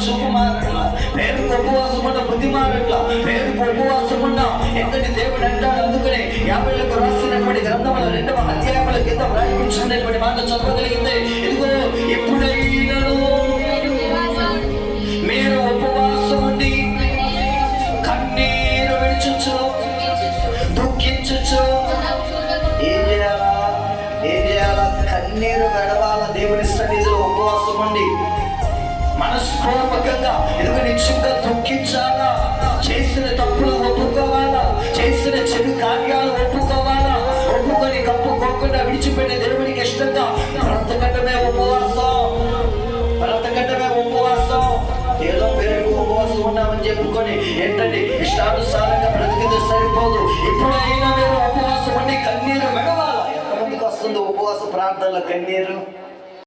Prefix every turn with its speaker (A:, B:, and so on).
A: చూపు మారట్లా, పేరుకు ఉపవాసం ఉన్న బుద్ధి మారట్లా, పేరుకు ఉపవాసం ఉన్న ఎంతటి దేవుడు అంటాడు. అందుకనే 50లకు రాసినటువంటి గ్రంథముల 2వ అధ్యాయముల కింద వ్రాయించినటువంటి మాట చదవగలిగితే, ఇదిగో ఎప్పుడైనాను మీరు ఉపవాసం ఉండి కన్నీరు విడిచుచు దుఃఖించుచు ఏం చేయాలా? కన్నీరు గడవాల. దేవుని సన్నిధిలో ఉపవాసం ఉండి మనస్పూర్వకంగా ఎదుగు నిశ్చితంగా దుఃఖించాలా, చేసిన తప్పులు ఒప్పుకోవాలా, చేసిన చెడు కార్యాలు ఒప్పుకోవాలా, ఒప్పుకొని కప్పుకోకుండా విడిచిపెట్టే దేవునికి ఇష్టంగా బ్రతకటమే ఉపవాసం. ఏదో పేరుకు ఉపవాసం ఉన్నామని చెప్పుకొని ఏంటండి ఇష్టానుసారంగా బ్రతికితే సరిపోదు. ఎప్పుడైనా మీరు ఉపవాసం ఉండి కన్నీరు మెడవాలా. ఎంతమందికి వస్తుంది ఉపవాస ప్రార్థనల కన్నీరు?